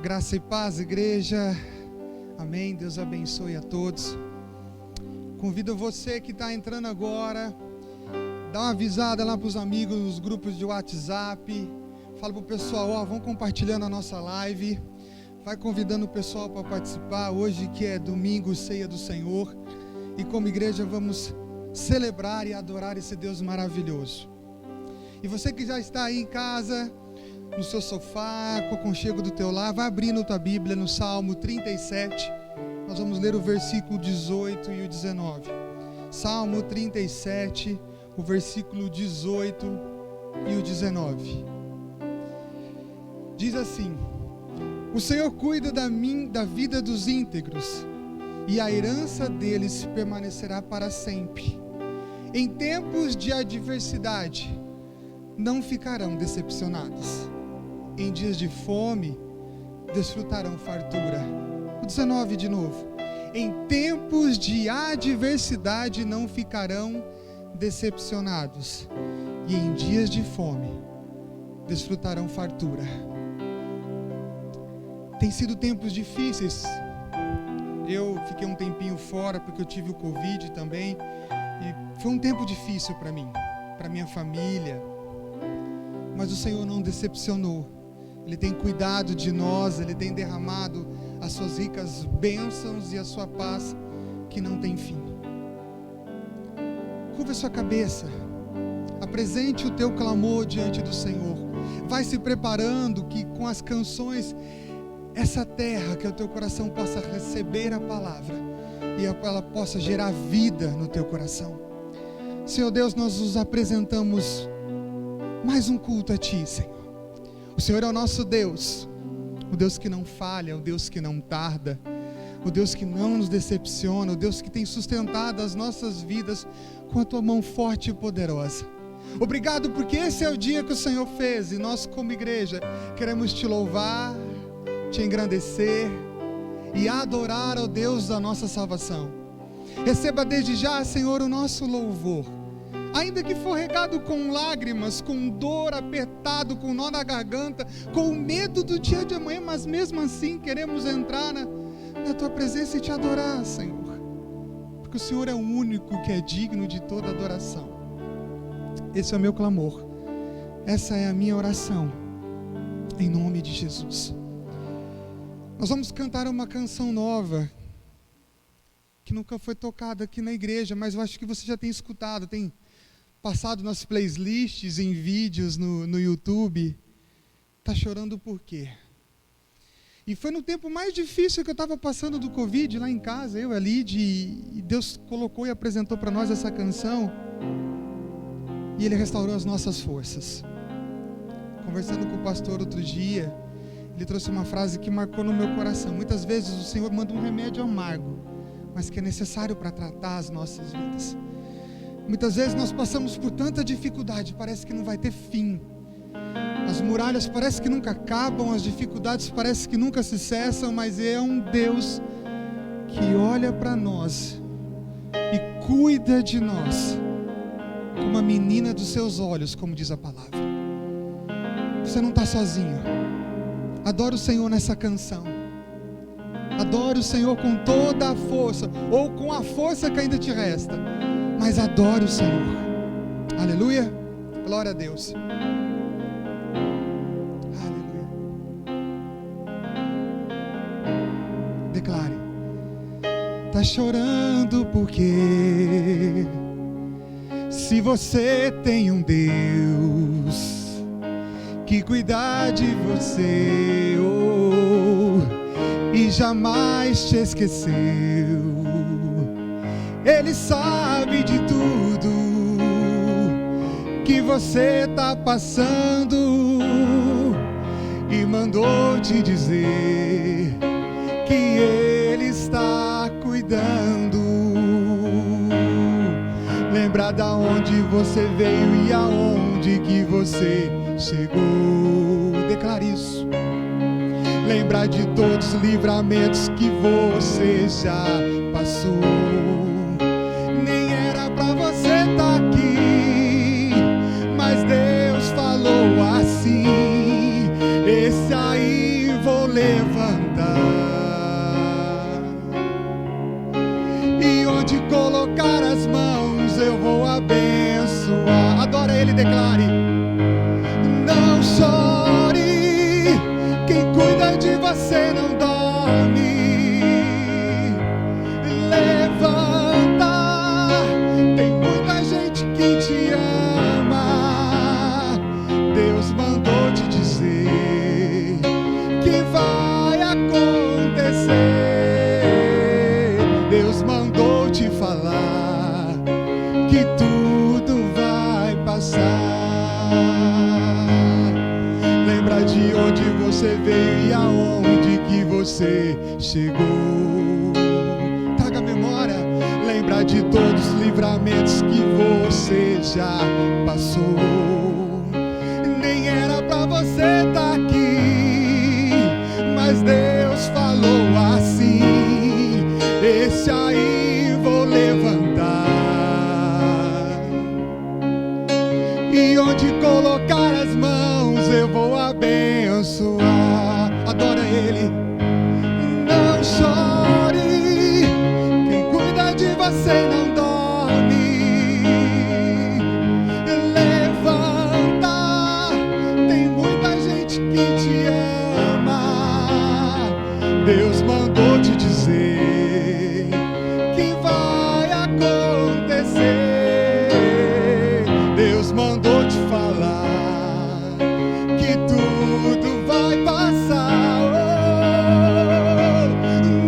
Graça e paz, igreja. Amém. Deus abençoe a todos. Convido você que está entrando agora, dá uma avisada lá para os amigos, nos grupos de WhatsApp. Fala para o pessoal, vão compartilhando a nossa live. Vai convidando o pessoal para participar. Hoje que é domingo, ceia do Senhor. E como igreja vamos celebrar e adorar esse Deus maravilhoso. E você que já está aí em casa, no seu sofá, com o aconchego do teu lar, vai abrindo a tua Bíblia no Salmo 37. Nós vamos ler o versículo 18 e o 19. Salmo 37, o versículo 18 e o 19. Diz assim: O Senhor cuida da vida dos íntegros, e a herança deles permanecerá para sempre. Em tempos de adversidade, não ficarão decepcionados. Em dias de fome, desfrutarão fartura. O 19 de novo. Em tempos de adversidade, não ficarão decepcionados. E em dias de fome, desfrutarão fartura. Tem sido tempos difíceis. Eu fiquei um tempinho fora porque eu tive o Covid também. E foi um tempo difícil para mim, para minha família. Mas o Senhor não decepcionou. Ele tem cuidado de nós, Ele tem derramado as suas ricas bênçãos e a sua paz que não tem fim. Curva a sua cabeça, apresente o teu clamor diante do Senhor. Vai se preparando que com as canções, essa terra, que o teu coração possa receber a palavra e ela possa gerar vida no teu coração. Senhor Deus, nós nos apresentamos mais um culto a Ti, Senhor. O Senhor é o nosso Deus, o Deus que não falha, o Deus que não tarda, o Deus que não nos decepciona, o Deus que tem sustentado as nossas vidas com a Tua mão forte e poderosa. Obrigado porque esse é o dia que o Senhor fez e nós como igreja queremos Te louvar, Te engrandecer e adorar ao Deus da nossa salvação. Receba desde já, Senhor, o nosso louvor. Ainda que for regado com lágrimas, com dor, apertado, com nó na garganta, com medo do dia de amanhã, mas mesmo assim queremos entrar na Tua presença e Te adorar, Senhor. Porque o Senhor é o único que é digno de toda adoração. Esse é o meu clamor. Essa é a minha oração. Em nome de Jesus. Nós vamos cantar uma canção nova, que nunca foi tocada aqui na igreja, mas eu acho que você já tem escutado, tem passado nas playlists, em vídeos no YouTube. Tá chorando por quê? E foi no tempo mais difícil que eu estava passando do Covid, lá em casa, eu ali, e Deus colocou e apresentou para nós essa canção, e Ele restaurou as nossas forças. Conversando com o pastor outro dia, ele trouxe uma frase que marcou no meu coração. Muitas vezes o Senhor manda um remédio amargo, mas que é necessário para tratar as nossas vidas. Muitas vezes nós passamos por tanta dificuldade, parece que não vai ter fim. As muralhas parece que nunca acabam, as dificuldades parece que nunca se cessam, mas é um Deus que olha para nós e cuida de nós como a menina dos seus olhos, como diz a palavra. Você não está sozinho. Adora o Senhor nessa canção. Adore o Senhor com toda a força, ou com a força que ainda te resta, mas adore o Senhor. Aleluia, glória a Deus. Aleluia. Declare. Tá chorando porque se você tem um Deus que cuida de você, e jamais te esqueceu. Ele sabe de tudo que você tá passando e mandou te dizer que Ele está cuidando. Lembra da onde você veio e aonde que você chegou. Declare isso. Lembrar de todos os livramentos que você já passou. Nem era pra você estar aqui, mas Deus falou assim: esse aí vou levar. declare. Não chore, quem cuida de você não dorme. Levanta, tem muita gente que te ama. Deus mandou te dizer que vai acontecer. Deus mandou te falar que tudo vai passar. Lembra de onde você veio e aonde que você chegou. Traga a memória, lembra de todos os livramentos que você já passou. Nem era pra você estar aqui, mas Deus falou assim: esse aí vou levantar. E onde colocar as mãos eu vou abençoar. Adora Ele. Não chore, quem cuida de você não dorme. Levanta, tem muita gente que te ama. Deus mandou te dizer que vai acontecer. Deus mandou te falar que tudo vai passar.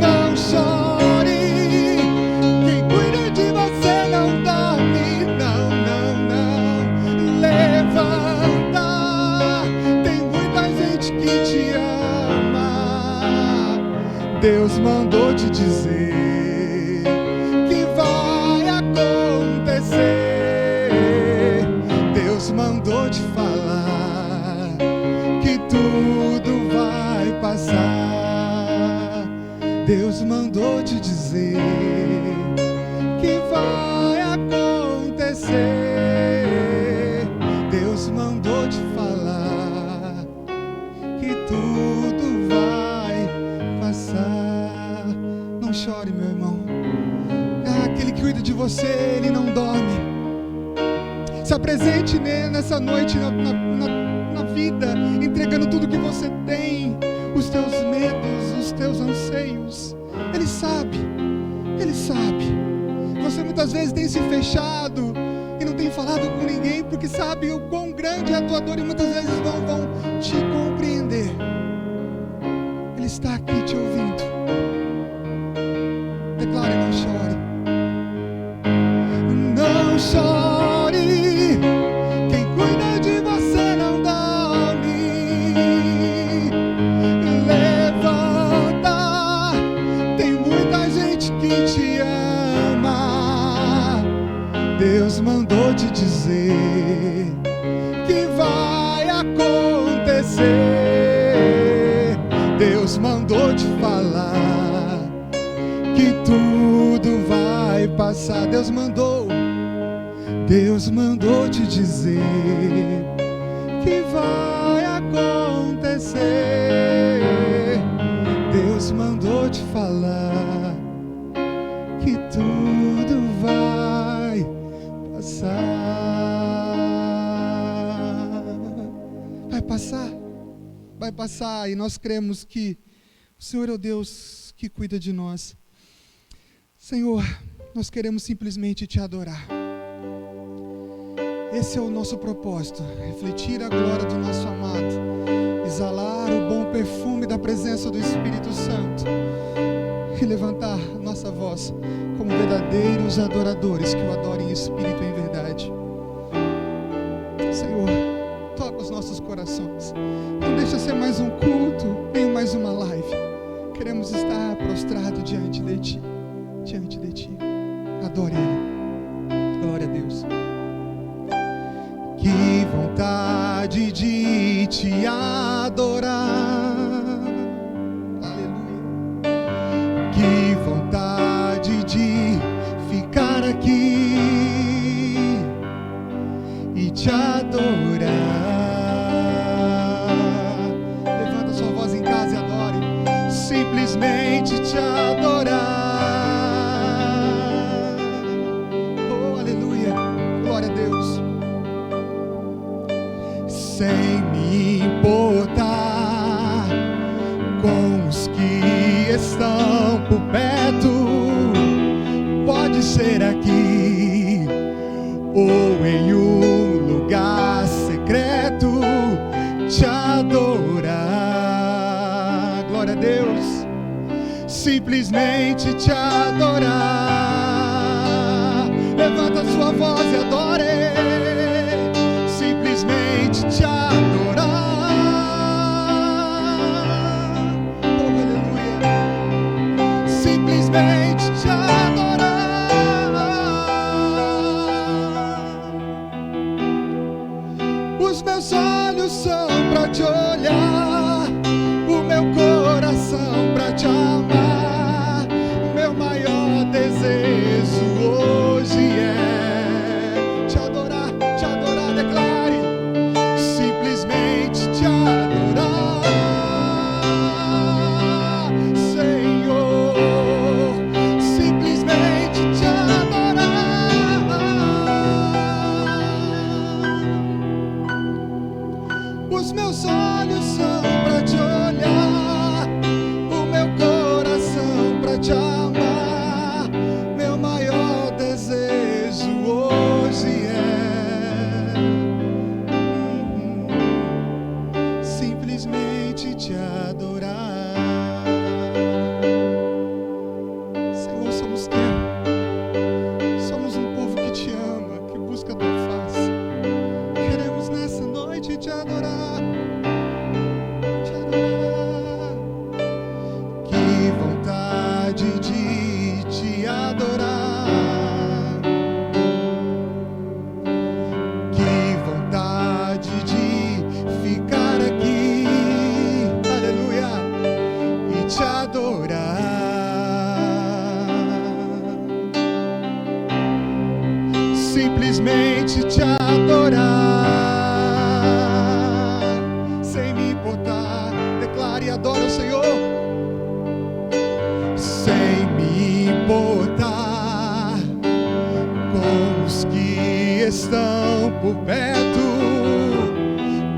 Não chore, quem cuida de você não dorme. Não, não, não. Levanta, tem muita gente que te ama. Deus mandou te dizer que vai acontecer. Deus mandou te falar que tudo vai passar. Deus mandou te dizer que vai acontecer. Deus mandou te falar que tudo vai passar. Não chore, meu irmão. Aquele que cuida de você, Ele não dorme. Se apresente nessa noite na vida, entregando tudo que você tem, os teus medos, os teus anseios. Ele sabe, Ele sabe. Você muitas vezes tem se fechado e não tem falado com ninguém, porque sabe o quão grande é a tua dor, e muitas vezes vão te compreender. Ele está aqui te ouvindo. Declare: não chore. Não chore, quem cuida de você não dorme. Levanta, tem muita gente que te ama. Deus mandou te dizer que vai acontecer. Deus mandou te falar que tudo vai passar. Deus mandou te dizer que vai acontecer. Deus mandou te falar que tudo vai passar. Vai passar, vai passar, e nós cremos que o Senhor é o Deus que cuida de nós. Senhor, nós queremos simplesmente te adorar. Esse é o nosso propósito, refletir a glória do nosso amado, exalar o bom perfume da presença do Espírito Santo e levantar nossa voz como verdadeiros adoradores que o adorem em espírito e em verdade. Senhor, toca os nossos corações. Não deixa ser mais um culto, nem mais uma live. Queremos estar prostrado diante de Ti. Diante de Ti. Adore Ele. Glória a Deus. Que vontade de Te adorar. Aleluia. Que vontade de ficar aqui e Te adorar. Levanta sua voz em casa e adore. Simplesmente Te adorar. sem me importar com os que estão por perto. Pode ser aqui ou em um lugar secreto te adorar. Glória a Deus. Simplesmente te adorar. Levanta sua voz e adore. Simplesmente te adorar. Oh, aleluia. Simplesmente te adorar. Os meus olhos são para te olhar, o meu coração para te amar. Meu maior desejo hoje é te adorar, declare. Simplesmente te adorar, Senhor. Simplesmente te adorar. Os meus olhos são para te olhar, o meu coração para te amar. Meu maior desejo hoje é simplesmente te adorar. Senhor, somos teu. Somos um povo que te ama, que busca a tua face. Queremos nessa noite te adorar. Te adorar. Que vontade de te adorar. Que vontade de ficar aqui, aleluia, e te adorar. Simplesmente te adorar, sem me importar. Declare e adore o Senhor. Sem me importar com os que estão por perto.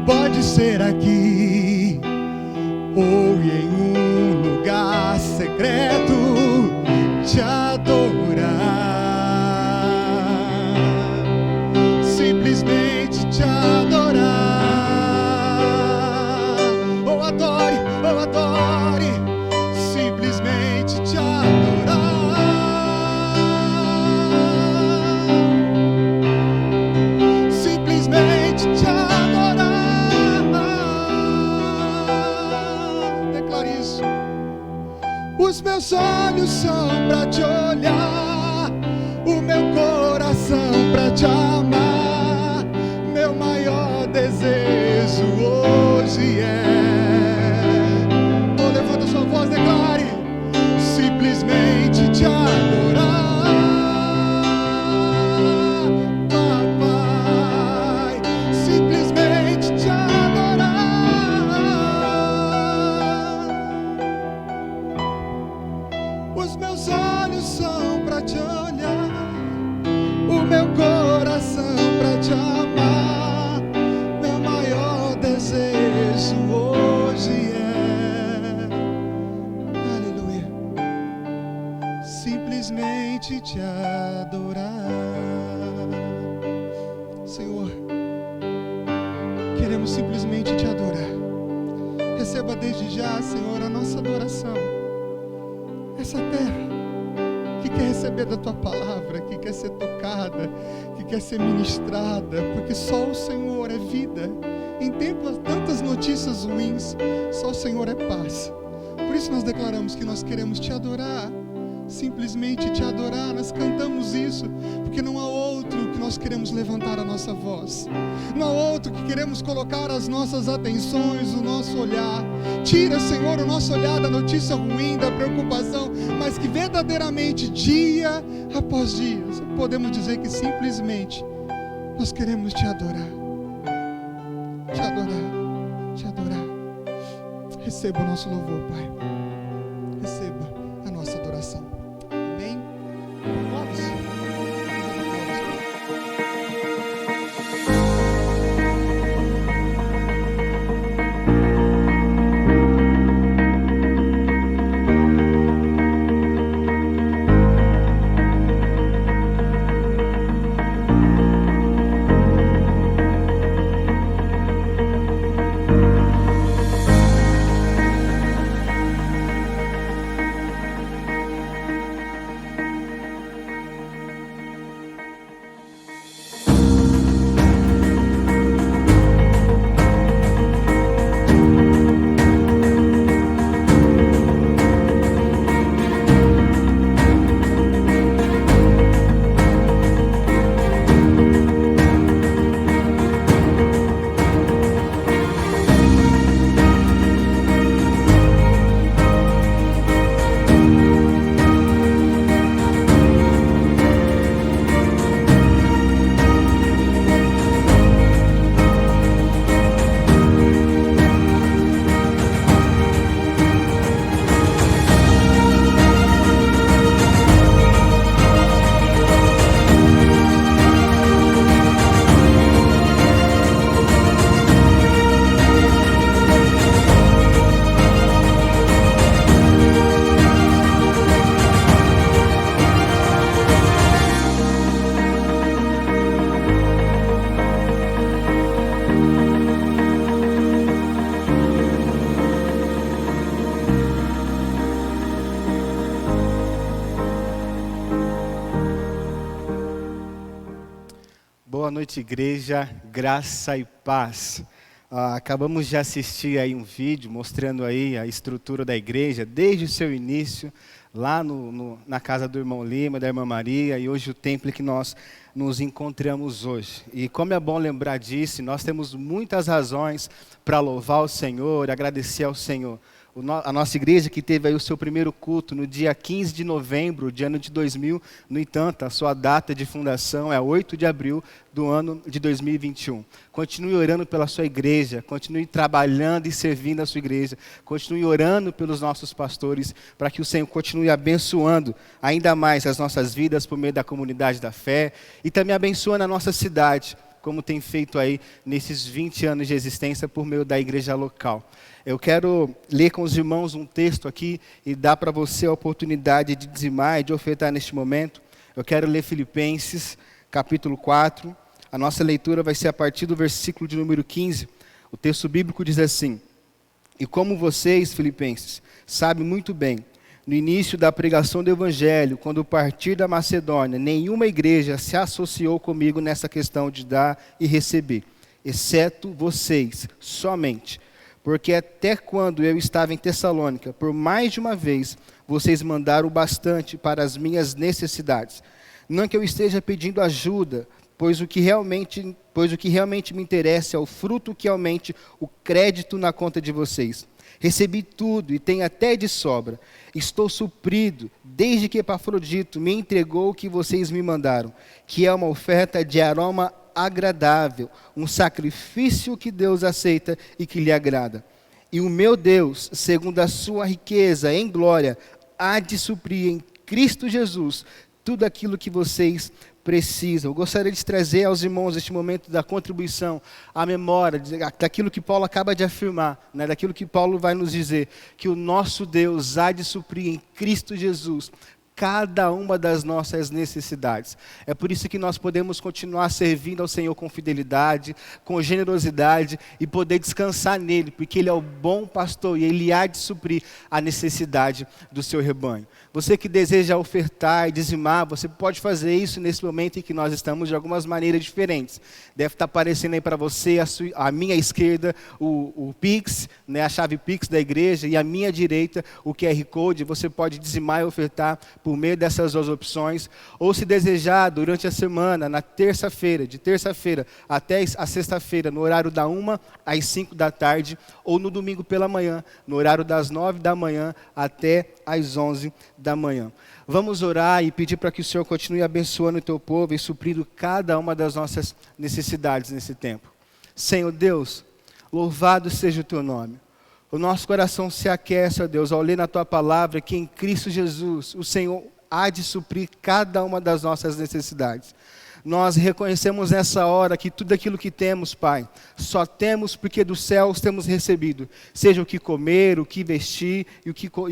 Pode ser aqui ou em um lugar secreto te adorar. Simplesmente te adorar. Oh, adore, oh, adore. Simplesmente te adorar. Simplesmente te adorar. Declare isso. Os meus olhos são para te olhar, o meu coração para te amar. Meu maior desejo hoje é. Oh, levanta sua voz, declare. Simplesmente te adorar, papai. Simplesmente te adorar. Os meus olhos são para te olhar, o meu coração para te amar. Meu maior desejo hoje é, aleluia, simplesmente te adorar. Senhor, queremos simplesmente te adorar. Receba desde já, Senhor, a nossa adoração. Essa terra que quer receber da tua palavra, que quer ser tocada, que quer ser ministrada, porque só o Senhor é vida. Em tempos tantas notícias ruins, só o Senhor é paz. Por isso nós declaramos que nós queremos te adorar, simplesmente te adorar. Nós cantamos isso porque não há outro que nós queremos levantar a nossa voz, não há outro que queremos colocar as nossas atenções, o nosso olhar. Tira, Senhor, o nosso olhar da notícia ruim, da preocupação, mas que verdadeiramente, dia após dia, podemos dizer que simplesmente nós queremos te adorar. Te adorar, te adorar. Receba o nosso louvor, Pai. Receba a nossa adoração. Amém? Vamos. noite, igreja, graça e paz. Acabamos de assistir aí um vídeo mostrando aí a estrutura da igreja, desde o seu início, lá na casa do irmão Lima, da irmã Maria, e hoje o templo que nós nos encontramos hoje. E como é bom lembrar disso, nós temos muitas razões para louvar o Senhor, agradecer ao Senhor. A nossa igreja que teve aí o seu primeiro culto no dia 15 de novembro de ano de 2000, no entanto, a sua data de fundação é 8 de abril do ano de 2021. Continue orando pela sua igreja, continue trabalhando e servindo a sua igreja, continue orando pelos nossos pastores, para que o Senhor continue abençoando ainda mais as nossas vidas por meio da comunidade da fé e também abençoando a nossa cidade, como tem feito aí nesses 20 anos de existência por meio da igreja local. Eu quero ler com os irmãos um texto aqui e dar para você a oportunidade de dizimar e de ofertar neste momento. Eu quero ler Filipenses, capítulo 4. A nossa leitura vai ser a partir do versículo de número 15. O texto bíblico diz assim: E como vocês, filipenses, sabem muito bem, no início da pregação do Evangelho, quando parti da Macedônia, nenhuma igreja se associou comigo nessa questão de dar e receber, exceto vocês, somente. Porque até quando eu estava em Tessalônica, por mais de uma vez, vocês mandaram bastante para as minhas necessidades. Não que eu esteja pedindo ajuda, pois o que realmente me interessa é o fruto que aumente o crédito na conta de vocês. Recebi tudo e tenho até de sobra. Estou suprido, desde que Epafrodito me entregou o que vocês me mandaram, que é uma oferta de aroma agradável, um sacrifício que Deus aceita e que lhe agrada. E o meu Deus, segundo a sua riqueza em glória, há de suprir em Cristo Jesus tudo aquilo que vocês precisam. Eu gostaria de trazer aos irmãos neste momento da contribuição, a memória daquilo que Paulo acaba de afirmar, né, daquilo que Paulo vai nos dizer, que o nosso Deus há de suprir em Cristo Jesus cada uma das nossas necessidades. É por isso que nós podemos continuar servindo ao Senhor com fidelidade, com generosidade e poder descansar nele, porque Ele é o bom pastor e Ele há de suprir a necessidade do seu rebanho. Você que deseja ofertar e dizimar, você pode fazer isso nesse momento em que nós estamos de algumas maneiras diferentes. Deve estar aparecendo aí para você, à minha esquerda, o Pix, né, a chave Pix da igreja, e à minha direita, o QR Code. Você pode dizimar e ofertar por meio dessas duas opções, ou se desejar, durante a semana, na terça-feira, de terça-feira até a sexta-feira, no horário da 1 às 5 da tarde, ou no domingo pela manhã, no horário das 9 da manhã até às 11 da manhã. Vamos orar e pedir para que o Senhor continue abençoando o teu povo e suprindo cada uma das nossas necessidades nesse tempo. Senhor Deus, louvado seja o teu nome. O nosso coração se aquece, ó Deus, ao ler na Tua palavra que em Cristo Jesus o Senhor há de suprir cada uma das nossas necessidades. Nós reconhecemos nessa hora que tudo aquilo que temos, Pai, só temos porque dos céus temos recebido. Seja o que comer, o que vestir e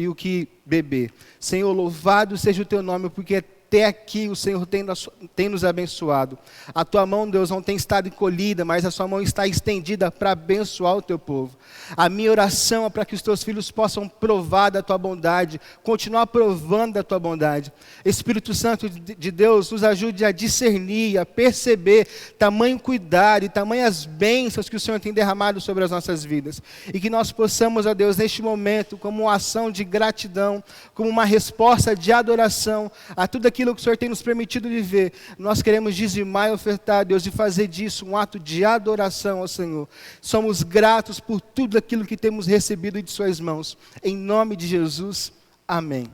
o que beber. Senhor, louvado seja o Teu nome, porque até aqui o Senhor tem nos abençoado. A Tua mão, Deus, não tem estado encolhida, mas a Sua mão está estendida para abençoar o Teu povo. A minha oração é para que os Teus filhos possam provar da Tua bondade, continuar provando da Tua bondade. Espírito Santo de Deus, nos ajude a discernir, a perceber tamanho cuidado e tamanhas bênçãos que o Senhor tem derramado sobre as nossas vidas. E que nós possamos, ó Deus, neste momento, como uma ação de gratidão, como uma resposta de adoração a tudo aquilo que o Senhor tem nos permitido viver, nós queremos dizimar e ofertar, Deus, e fazer disso um ato de adoração ao Senhor. Somos gratos por tudo aquilo que temos recebido de Suas mãos. Em nome de Jesus, amém.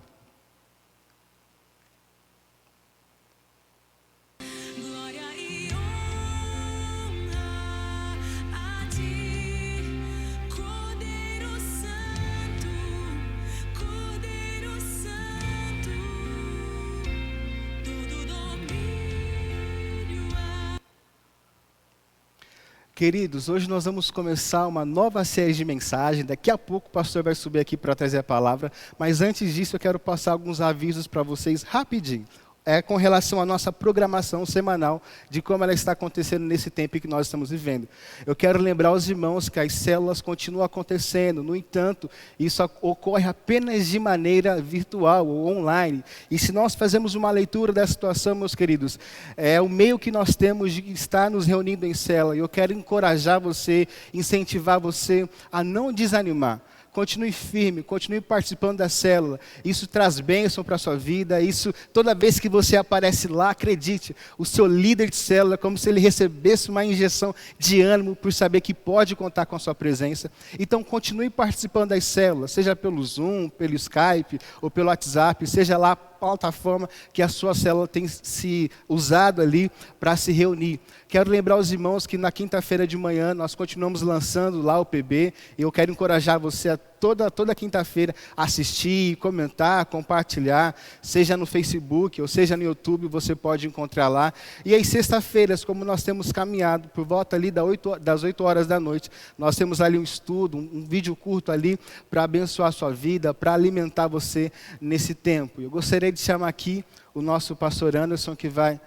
Queridos, hoje nós vamos começar uma nova série de mensagens. Daqui a pouco o pastor vai subir aqui para trazer a palavra. Mas antes disso eu quero passar alguns avisos para vocês rapidinho. é com relação à nossa programação semanal, de como ela está acontecendo nesse tempo que nós estamos vivendo. Eu quero lembrar aos irmãos que as células continuam acontecendo, no entanto, isso ocorre apenas de maneira virtual ou online. E se nós fazemos uma leitura da situação, meus queridos, é o meio que nós temos de estar nos reunindo em célula. E eu quero encorajar você, incentivar você a não desanimar. Continue firme, continue participando da célula. Isso traz bênção para a sua vida. Isso, toda vez que você aparece lá, acredite, o seu líder de célula é como se ele recebesse uma injeção de ânimo por saber que pode contar com a sua presença. Então, continue participando das células, seja pelo Zoom, pelo Skype ou pelo WhatsApp, seja lá a plataforma que a sua célula tem se usado ali para se reunir. Quero lembrar os irmãos que na quinta-feira de manhã nós continuamos lançando lá o PB, e eu quero encorajar você a toda quinta-feira assistir, comentar, compartilhar, seja no Facebook ou seja no YouTube, você pode encontrar lá. E aí sexta-feiras, como nós temos caminhado por volta ali das 8 horas da noite, nós temos ali um estudo, um vídeo curto ali para abençoar a sua vida, para alimentar você nesse tempo. Eu gostaria de chamar aqui o nosso pastor Anderson, que vai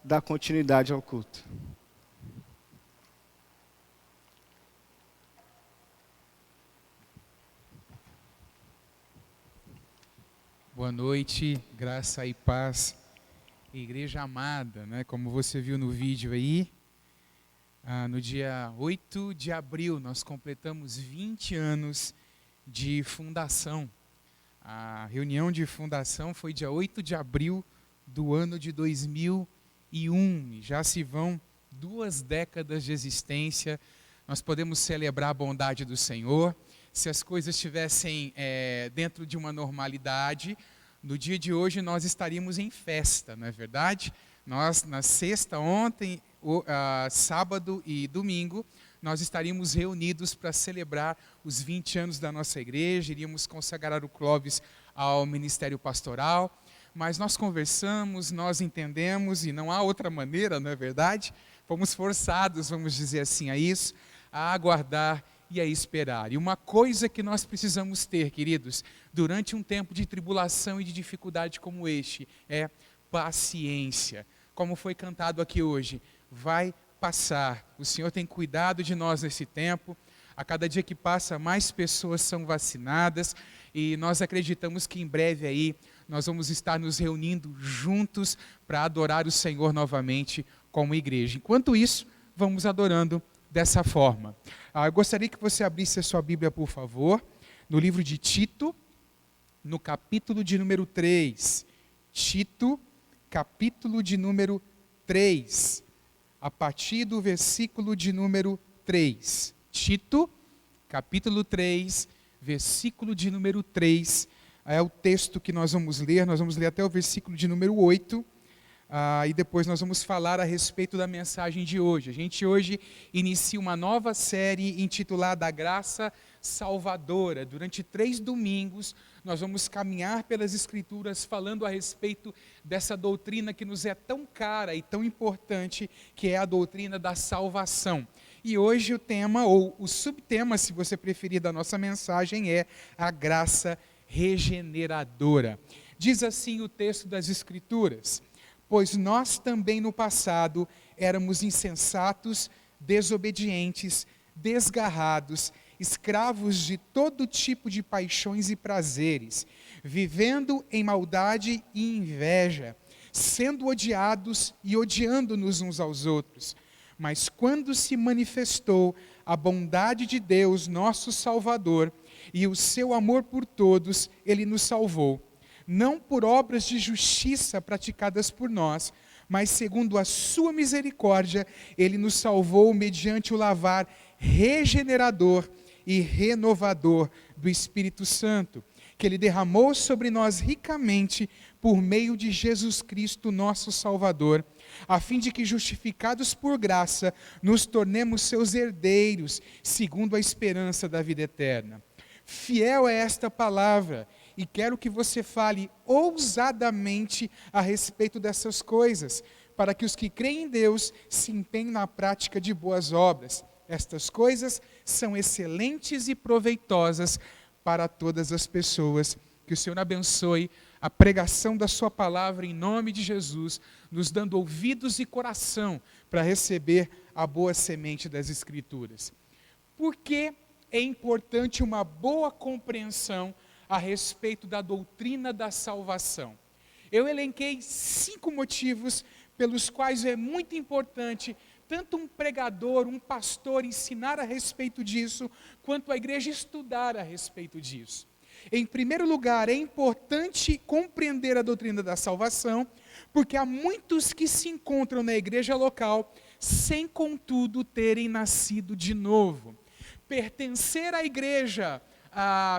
dar continuidade ao culto. Boa noite, graça e paz, igreja amada, né? Como você viu no vídeo aí, no dia 8 de abril nós completamos 20 anos de fundação. A reunião de fundação foi dia 8 de abril do ano de 2001, e já se vão 2 décadas de existência. Nós podemos celebrar a bondade do Senhor. Se as coisas estivessem dentro de uma normalidade, no dia de hoje nós estaríamos em festa, não é verdade? Nós, na sexta, ontem, sábado e domingo, nós estaríamos reunidos para celebrar os 20 anos da nossa igreja, iríamos consagrar o Clóvis ao ministério pastoral, mas nós conversamos, nós entendemos, e não há outra maneira, não é verdade? Fomos forçados, vamos dizer assim, a isso, a aguardar e a esperar. E uma coisa que nós precisamos ter, queridos, durante um tempo de tribulação e de dificuldade como este, é paciência. Como foi cantado aqui hoje, vai passar. O Senhor tem cuidado de nós nesse tempo. A cada dia que passa, mais pessoas são vacinadas, e nós acreditamos que em breve aí nós vamos estar nos reunindo juntos para adorar o Senhor novamente como igreja. Enquanto isso, vamos adorando dessa forma. Eu gostaria que você abrisse a sua Bíblia, por favor, no livro de Tito, no capítulo de número 3. Tito, capítulo de número 3, a partir do versículo de número 3. Tito, capítulo 3, versículo de número 3, é o texto que nós vamos ler até o versículo de número 8, e depois nós vamos falar a respeito da mensagem de hoje. A gente hoje inicia uma nova série intitulada A Graça Salvadora. Durante 3 domingos, nós vamos caminhar pelas Escrituras falando a respeito dessa doutrina que nos é tão cara e tão importante, que é a doutrina da salvação. E hoje o tema, ou o subtema, se você preferir, da nossa mensagem é a graça regeneradora. Diz assim o texto das Escrituras: pois nós também no passado éramos insensatos, desobedientes, desgarrados, escravos de todo tipo de paixões e prazeres, vivendo em maldade e inveja, sendo odiados e odiando-nos uns aos outros. Mas quando se manifestou a bondade de Deus, nosso Salvador, e o seu amor por todos, Ele nos salvou. Não por obras de justiça praticadas por nós, mas segundo a sua misericórdia, Ele nos salvou mediante o lavar regenerador e renovador do Espírito Santo, que Ele derramou sobre nós ricamente por meio de Jesus Cristo, nosso Salvador, a fim de que, justificados por graça, nos tornemos seus herdeiros, segundo a esperança da vida eterna. Fiel é esta palavra, e quero que você fale ousadamente a respeito dessas coisas, para que os que creem em Deus se empenhem na prática de boas obras. Estas coisas são excelentes e proveitosas para todas as pessoas. Que o Senhor abençoe a pregação da sua palavra em nome de Jesus, nos dando ouvidos e coração para receber a boa semente das Escrituras. Por que é importante uma boa compreensão a respeito da doutrina da salvação? Eu elenquei 5 motivos pelos quais é muito importante tanto um pregador, um pastor ensinar a respeito disso, quanto a igreja estudar a respeito disso. Em primeiro lugar, é importante compreender a doutrina da salvação, porque há muitos que se encontram na igreja local sem, contudo, terem nascido de novo. Pertencer à igreja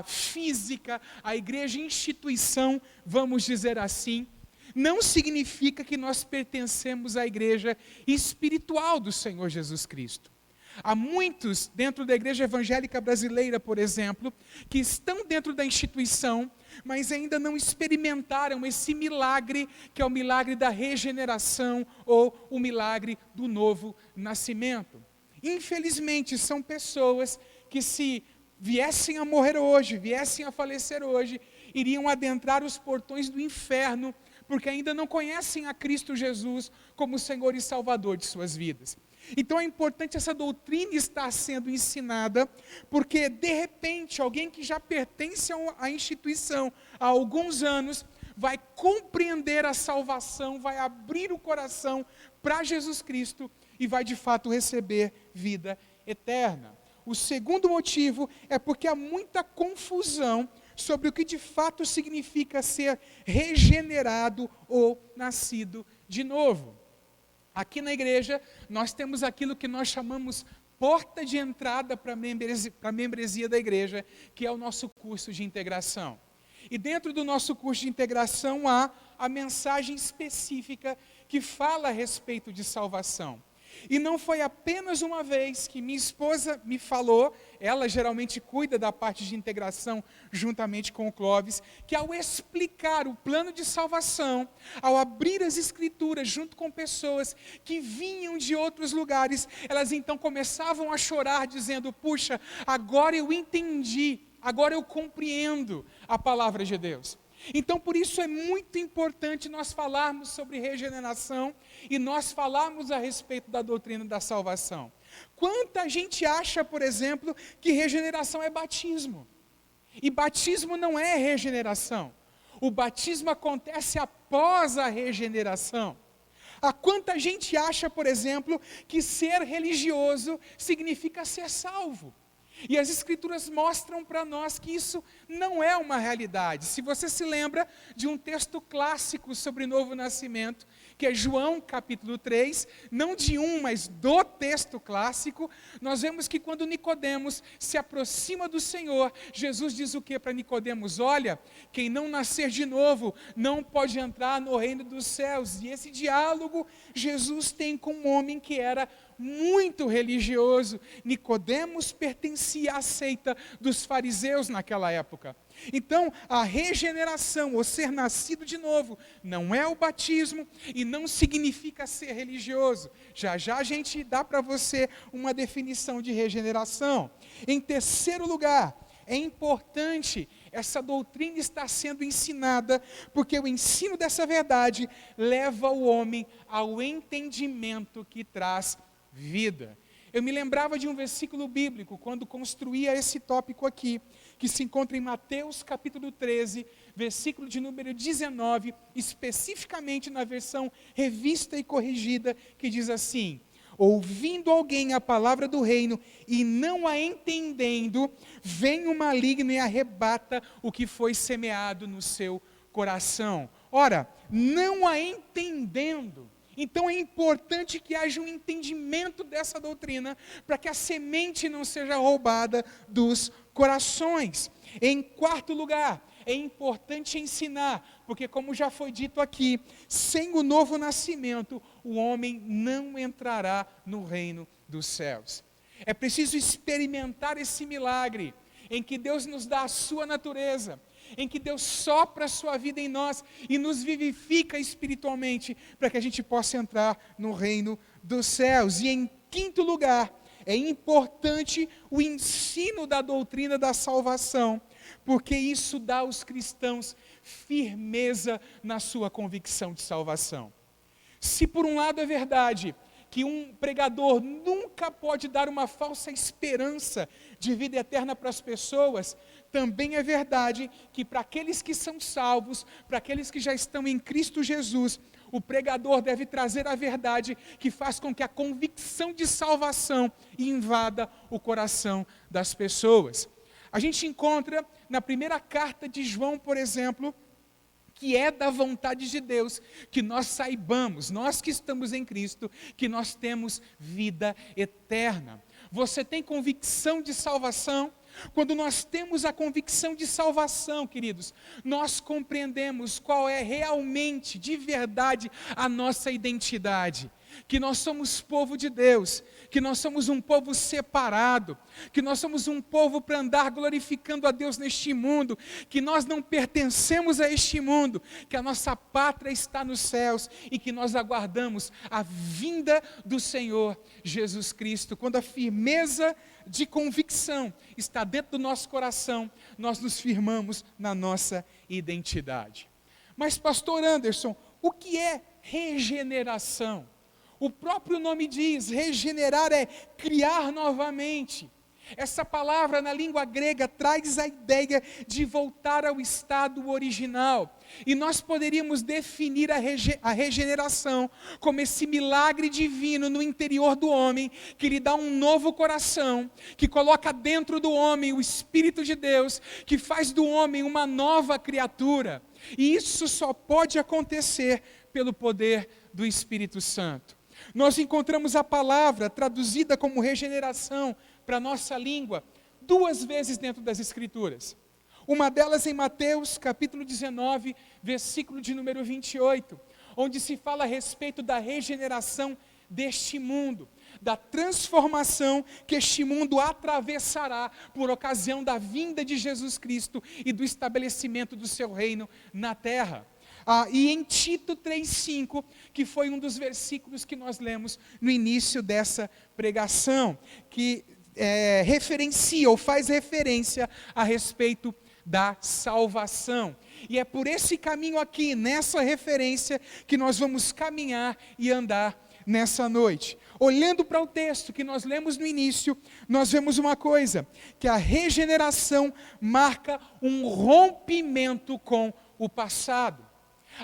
física, à igreja instituição, vamos dizer assim, não significa que nós pertencemos à igreja espiritual do Senhor Jesus Cristo. Há muitos dentro da igreja evangélica brasileira, por exemplo, que estão dentro da instituição, mas ainda não experimentaram esse milagre, que é o milagre da regeneração ou o milagre do novo nascimento. Infelizmente, são pessoas que, se viessem a morrer hoje, viessem a falecer hoje, iriam adentrar os portões do inferno, porque ainda não conhecem a Cristo Jesus como Senhor e Salvador de suas vidas. Então é importante essa doutrina estar sendo ensinada, porque de repente alguém que já pertence à instituição há alguns anos, vai compreender a salvação, vai abrir o coração para Jesus Cristo e vai de fato receber vida eterna. O segundo motivo é porque há muita confusão sobre o que de fato significa ser regenerado ou nascido de novo. Aqui na igreja, nós temos aquilo que nós chamamos porta de entrada para a membresia da igreja, que é o nosso curso de integração. E dentro do nosso curso de integração há a mensagem específica que fala a respeito de salvação. E não foi apenas uma vez que minha esposa me falou, ela geralmente cuida da parte de integração juntamente com o Clóvis, que ao explicar o plano de salvação, ao abrir as Escrituras junto com pessoas que vinham de outros lugares, elas então começavam a chorar dizendo: puxa, agora eu entendi, agora eu compreendo a palavra de Deus. Então, por isso é muito importante nós falarmos sobre regeneração e nós falarmos a respeito da doutrina da salvação. Quanta gente acha, por exemplo, que regeneração é batismo. E batismo não é regeneração. O batismo acontece após a regeneração. Há quanta gente acha, por exemplo, que ser religioso significa ser salvo. E as Escrituras mostram para nós que isso não é uma realidade. Se você se lembra de um texto clássico sobre o novo nascimento, que é João capítulo 3, não de mas do texto clássico, nós vemos que quando Nicodemos se aproxima do Senhor, Jesus diz o que para Nicodemos? Olha, quem não nascer de novo não pode entrar no reino dos céus. E esse diálogo Jesus tem com um homem que era muito religioso. Nicodemos pertencia à seita dos fariseus naquela época. Então, a regeneração, ou ser nascido de novo, não é o batismo e não significa ser religioso. Já já a gente dá para você uma definição de regeneração. Em terceiro lugar, é importante essa doutrina estar sendo ensinada, porque o ensino dessa verdade leva o homem ao entendimento que traz vida. Eu me lembrava de um versículo bíblico, quando construía esse tópico aqui, que se encontra em Mateus capítulo 13, versículo de número 19, especificamente na versão revista e corrigida, que diz assim: ouvindo alguém a palavra do reino e não a entendendo, vem o maligno e arrebata o que foi semeado no seu coração. Ora, não a entendendo. Então é importante que haja um entendimento dessa doutrina, para que a semente não seja roubada dos corações. Em quarto lugar, é importante ensinar, porque como já foi dito aqui, sem o novo nascimento, o homem não entrará no reino dos céus. É preciso experimentar esse milagre, em que Deus nos dá a sua natureza, em que Deus sopra a sua vida em nós e nos vivifica espiritualmente, para que a gente possa entrar no reino dos céus. E em quinto lugar, é importante o ensino da doutrina da salvação, porque isso dá aos cristãos firmeza na sua convicção de salvação. Se por um lado é verdade que um pregador nunca pode dar uma falsa esperança de vida eterna para as pessoas, também é verdade que para aqueles que são salvos, para aqueles que já estão em Cristo Jesus, o pregador deve trazer a verdade que faz com que a convicção de salvação invada o coração das pessoas. A gente encontra na primeira carta de João, por exemplo, que é da vontade de Deus, que nós saibamos, nós que estamos em Cristo, que nós temos vida eterna. Você tem convicção de salvação? Quando nós temos a convicção de salvação, queridos, nós compreendemos qual é realmente, de verdade, a nossa identidade. Que nós somos povo de Deus, que nós somos um povo separado, que nós somos um povo para andar glorificando a Deus neste mundo, que nós não pertencemos a este mundo, que a nossa pátria está nos céus e que nós aguardamos a vinda do Senhor Jesus Cristo. Quando a firmeza de convicção está dentro do nosso coração, nós nos firmamos na nossa identidade. Mas, pastor Anderson, o que é regeneração? O próprio nome diz, regenerar é criar novamente. Essa palavra na língua grega traz a ideia de voltar ao estado original. E nós poderíamos definir a regeneração como esse milagre divino no interior do homem, que lhe dá um novo coração, que coloca dentro do homem o Espírito de Deus, que faz do homem uma nova criatura. E isso só pode acontecer pelo poder do Espírito Santo. Nós encontramos a palavra traduzida como regeneração para a nossa língua 2 vezes dentro das Escrituras. Uma delas em Mateus, capítulo 19, versículo de número 28, onde se fala a respeito da regeneração deste mundo, da transformação que este mundo atravessará por ocasião da vinda de Jesus Cristo e do estabelecimento do seu reino na terra. E em Tito 3,5, que foi um dos versículos que nós lemos no início dessa pregação, que referencia ou faz referência a respeito da salvação. E é por esse caminho aqui, nessa referência, que nós vamos caminhar e andar nessa noite. Olhando para o texto que nós lemos no início, nós vemos uma coisa, que a regeneração marca um rompimento com o passado.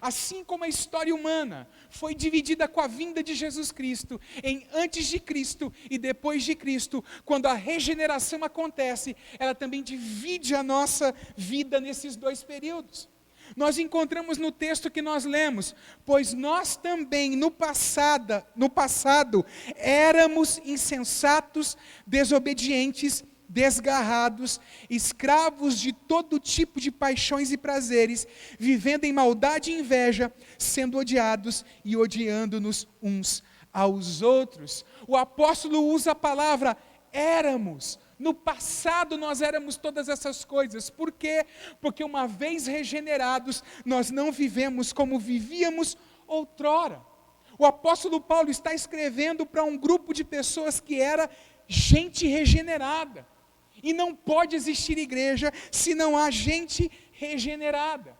Assim como a história humana foi dividida com a vinda de Jesus Cristo em antes de Cristo e depois de Cristo, quando a regeneração acontece, ela também divide a nossa vida nesses 2 períodos. Nós encontramos no texto que nós lemos, pois nós também no passado éramos insensatos, desobedientes, desgarrados, escravos de todo tipo de paixões e prazeres, vivendo em maldade e inveja, sendo odiados e odiando-nos uns aos outros. O apóstolo usa a palavra éramos. No passado nós éramos todas essas coisas. Por quê? Porque uma vez regenerados, nós não vivemos como vivíamos outrora. O apóstolo Paulo está escrevendo para um grupo de pessoas que era gente regenerada. E não pode existir igreja se não há gente regenerada.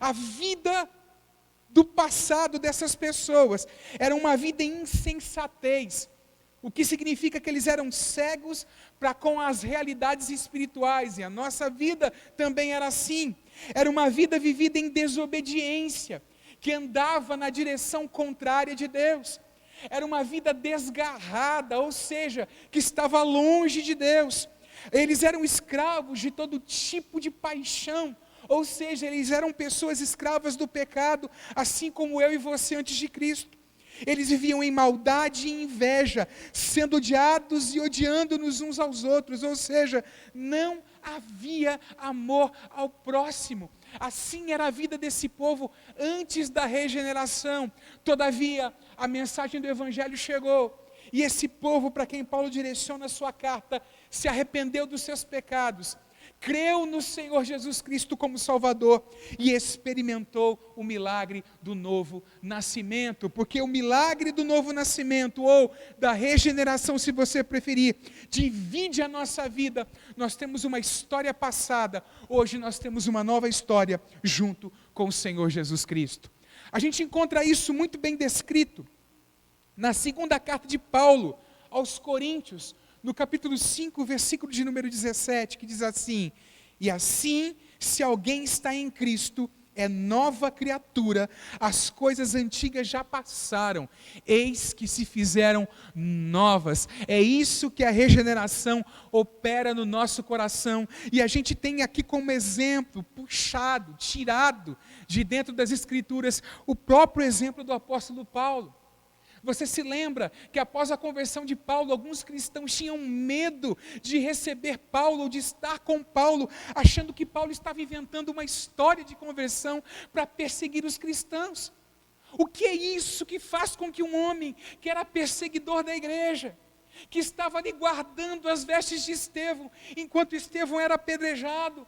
A vida do passado dessas pessoas era uma vida em insensatez, o que significa que eles eram cegos para com as realidades espirituais, e a nossa vida também era assim. Era uma vida vivida em desobediência, que andava na direção contrária de Deus. Era uma vida desgarrada, ou seja, que estava longe de Deus. Eles eram escravos de todo tipo de paixão, ou seja, eles eram pessoas escravas do pecado, assim como eu e você antes de Cristo. Eles viviam em maldade e inveja, sendo odiados e odiando-nos uns aos outros, ou seja, não havia amor ao próximo. Assim era a vida desse povo antes da regeneração. Todavia, a mensagem do Evangelho chegou, e esse povo para quem Paulo direciona a sua carta, se arrependeu dos seus pecados, creu no Senhor Jesus Cristo como Salvador e experimentou o milagre do novo nascimento. Porque o milagre do novo nascimento, ou da regeneração, se você preferir, divide a nossa vida. Nós temos uma história passada, hoje nós temos uma nova história junto com o Senhor Jesus Cristo. A gente encontra isso muito bem descrito na segunda carta de Paulo aos Coríntios, no capítulo 5, versículo de número 17, que diz assim: e assim, se alguém está em Cristo, é nova criatura, as coisas antigas já passaram, eis que se fizeram novas. É isso que a regeneração opera no nosso coração, e a gente tem aqui como exemplo, puxado, tirado de dentro das Escrituras, o próprio exemplo do apóstolo Paulo. Você se lembra que após a conversão de Paulo, alguns cristãos tinham medo de receber Paulo, ou de estar com Paulo, achando que Paulo estava inventando uma história de conversão para perseguir os cristãos. O que é isso que faz com que um homem que era perseguidor da igreja, que estava ali guardando as vestes de Estevão, enquanto Estevão era apedrejado,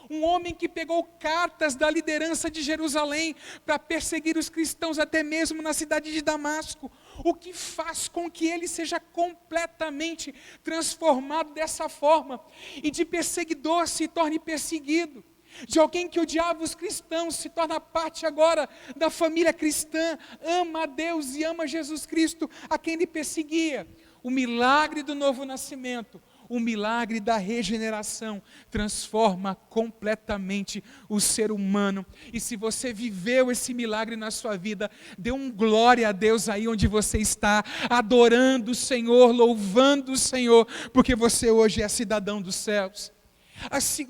um homem que pegou cartas da liderança de Jerusalém para perseguir os cristãos até mesmo na cidade de Damasco, o que faz com que ele seja completamente transformado dessa forma, e de perseguidor se torne perseguido, de alguém que odiava os cristãos se torna parte agora da família cristã, ama a Deus e ama Jesus Cristo, a quem ele perseguia. O milagre do novo nascimento, o milagre da regeneração transforma completamente o ser humano. E se você viveu esse milagre na sua vida, dê um glória a Deus aí onde você está, adorando o Senhor, louvando o Senhor, porque você hoje é cidadão dos céus.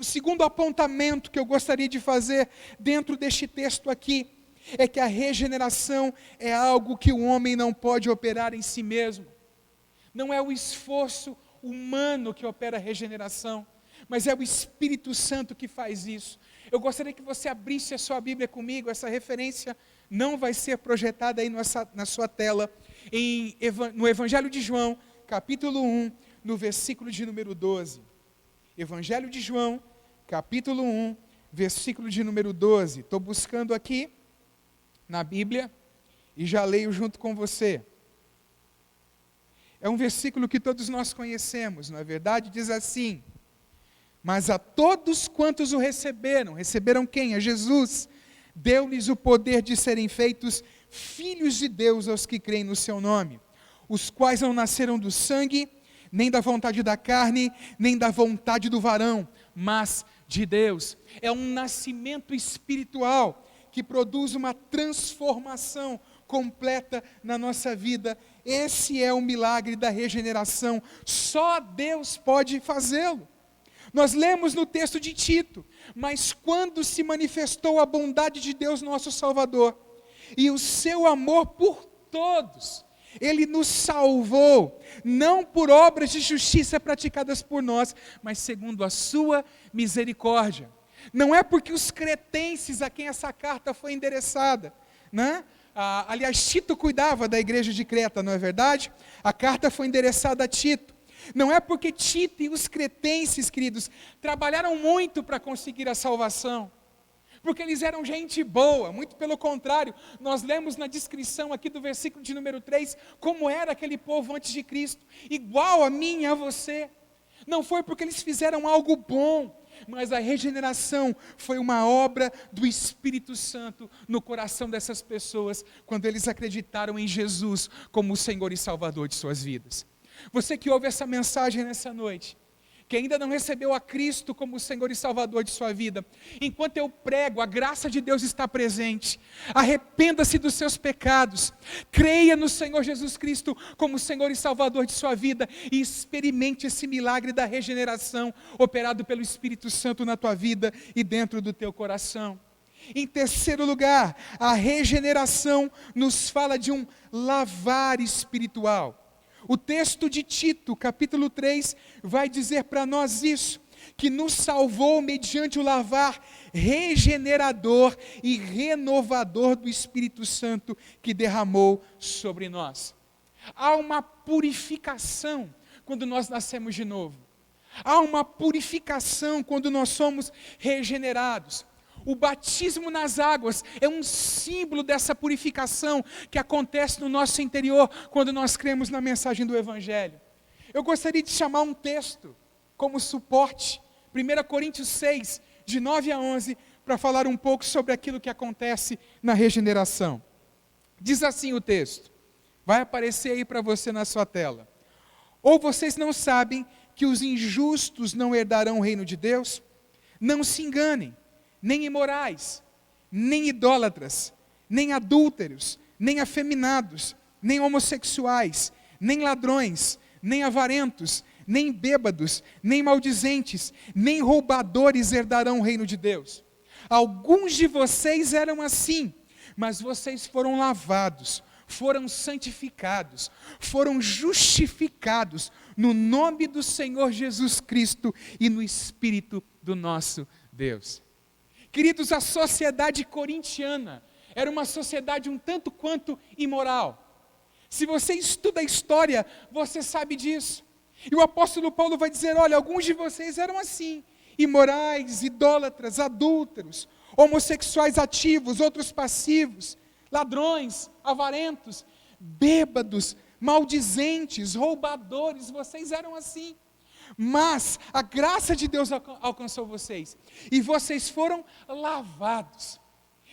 O segundo apontamento que eu gostaria de fazer dentro deste texto aqui, é que a regeneração é algo que o homem não pode operar em si mesmo. Não é o esforço humano que opera a regeneração, mas é o Espírito Santo que faz isso. Eu gostaria que você abrisse a sua Bíblia comigo. Essa referência não vai ser projetada aí na sua tela, no Evangelho de João, capítulo 1, no versículo de número 12. Evangelho de João, capítulo 1, versículo de número 12. Estou buscando aqui na Bíblia e já leio junto com você. É um versículo que todos nós conhecemos, não é verdade? Diz assim: mas a todos quantos o receberam quem? A Jesus, deu-lhes o poder de serem feitos filhos de Deus aos que creem no seu nome, os quais não nasceram do sangue, nem da vontade da carne, nem da vontade do varão, mas de Deus. É um nascimento espiritual que produz uma transformação completa na nossa vida. Esse é o milagre da regeneração. Só Deus pode fazê-lo. Nós lemos no texto de Tito: mas quando se manifestou a bondade de Deus nosso Salvador e o seu amor por todos, Ele nos salvou, não por obras de justiça praticadas por nós, mas segundo a sua misericórdia. Não é porque os cretenses a quem essa carta foi endereçada, né? Aliás, Tito cuidava da igreja de Creta, não é verdade? A carta foi endereçada a Tito. Não é porque Tito e os cretenses, queridos, trabalharam muito para conseguir a salvação, porque eles eram gente boa. Muito pelo contrário, nós lemos na descrição aqui do versículo de número 3, como era aquele povo antes de Cristo, igual a mim e a você. Não foi porque eles fizeram algo bom, mas a regeneração foi uma obra do Espírito Santo no coração dessas pessoas, quando eles acreditaram em Jesus como o Senhor e Salvador de suas vidas. Você que ouve essa mensagem nessa noite, que ainda não recebeu a Cristo como o Senhor e Salvador de sua vida, enquanto eu prego, a graça de Deus está presente. Arrependa-se dos seus pecados, creia no Senhor Jesus Cristo como Senhor e Salvador de sua vida, e experimente esse milagre da regeneração, operado pelo Espírito Santo na tua vida e dentro do teu coração. Em terceiro lugar, a regeneração nos fala de um lavar espiritual. O texto de Tito, capítulo 3, vai dizer para nós isso, que nos salvou mediante o lavar regenerador e renovador do Espírito Santo que derramou sobre nós. Há uma purificação quando nós nascemos de novo. Há uma purificação quando nós somos regenerados. O batismo nas águas é um símbolo dessa purificação que acontece no nosso interior quando nós cremos na mensagem do Evangelho. Eu gostaria de chamar um texto como suporte, 1 Coríntios 6, de 9 a 11, para falar um pouco sobre aquilo que acontece na regeneração. Diz assim o texto, vai aparecer aí para você na sua tela. Ou vocês não sabem que os injustos não herdarão o reino de Deus? Não se enganem, nem imorais, nem idólatras, nem adúlteros, nem afeminados, nem homossexuais, nem ladrões, nem avarentos, nem bêbados, nem maldizentes, nem roubadores herdarão o reino de Deus. Alguns de vocês eram assim, mas vocês foram lavados, foram santificados, foram justificados no nome do Senhor Jesus Cristo e no Espírito do nosso Deus. Queridos, a sociedade corintiana era uma sociedade um tanto quanto imoral. Se você estuda a história, você sabe disso. E o apóstolo Paulo vai dizer, olha, alguns de vocês eram assim, imorais, idólatras, adúlteros, homossexuais ativos, outros passivos, ladrões, avarentos, bêbados, maldizentes, roubadores, vocês eram assim. Mas a graça de Deus alcançou vocês, e vocês foram lavados.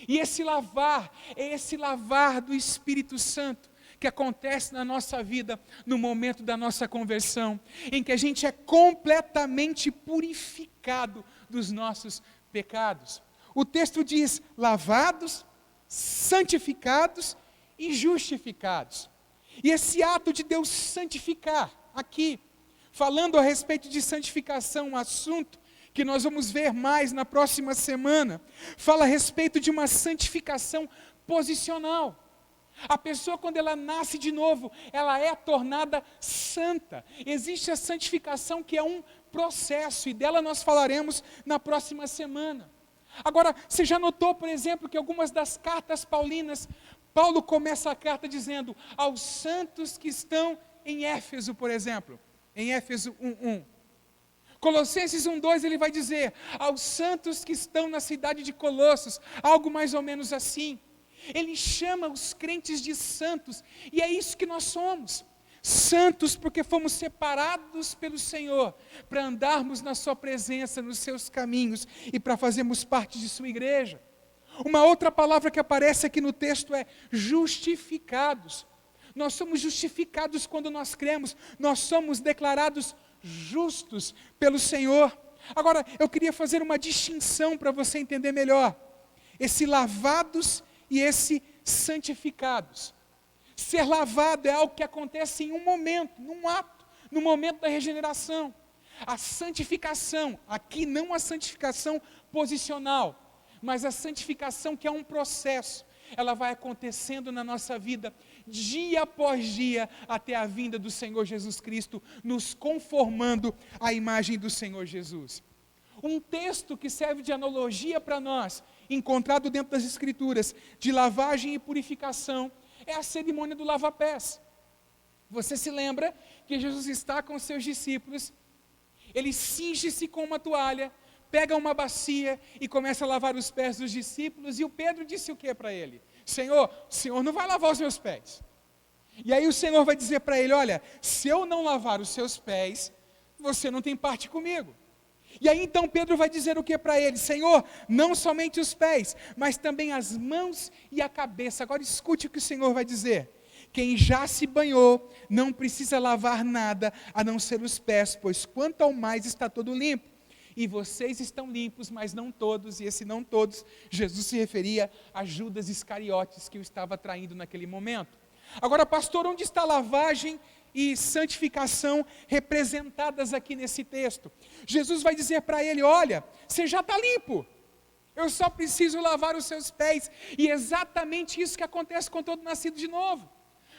E esse lavar é esse lavar do Espírito Santo, que acontece na nossa vida no momento da nossa conversão, em que a gente é completamente purificado dos nossos pecados. O texto diz, lavados, santificados e justificados. E esse ato de Deus santificar, aqui, falando a respeito de santificação, um assunto que nós vamos ver mais na próxima semana, fala a respeito de uma santificação posicional. A pessoa, quando ela nasce de novo, ela é tornada santa. Existe a santificação que é um processo, e dela nós falaremos na próxima semana. Agora, você já notou, por exemplo, que algumas das cartas paulinas, Paulo começa a carta dizendo, aos santos que estão em Éfeso, por exemplo, em Éfeso 1:1. Colossenses 1:2 ele vai dizer, aos santos que estão na cidade de Colossos, algo mais ou menos assim. Ele chama os crentes de santos, e é isso que nós somos. Santos porque fomos separados pelo Senhor, para andarmos na sua presença, nos seus caminhos, e para fazermos parte de sua igreja. Uma outra palavra que aparece aqui no texto é justificados. Nós somos justificados quando nós cremos, nós somos declarados justos pelo Senhor. Agora, eu queria fazer uma distinção para você entender melhor. Esse lavados e esse santificados. Ser lavado é algo que acontece em um momento, num ato, no momento da regeneração. A santificação, aqui não a santificação posicional, mas a santificação que é um processo. Ela vai acontecendo na nossa vida, dia após dia, até a vinda do Senhor Jesus Cristo, nos conformando à imagem do Senhor Jesus. Um texto que serve de analogia para nós, encontrado dentro das Escrituras, de lavagem e purificação, é a cerimônia do lava-pés. Você se lembra que Jesus está com os seus discípulos, ele cinge-se com uma toalha, pega uma bacia e começa a lavar os pés dos discípulos, e o Pedro disse o que para ele? Senhor, o Senhor não vai lavar os meus pés. E aí o Senhor vai dizer para ele, olha, se eu não lavar os seus pés, você não tem parte comigo. E aí então Pedro vai dizer o que para ele? Senhor, não somente os pés, mas também as mãos e a cabeça. Agora escute o que o Senhor vai dizer. Quem já se banhou, não precisa lavar nada, a não ser os pés, pois quanto ao mais está todo limpo. E vocês estão limpos, mas não todos, e esse não todos, Jesus se referia a Judas Iscariotes, que o estava traindo naquele momento. Agora, pastor, onde está a lavagem e santificação representadas aqui nesse texto? Jesus vai dizer para ele, olha, você já está limpo, eu só preciso lavar os seus pés. E é exatamente isso que acontece com todo nascido de novo.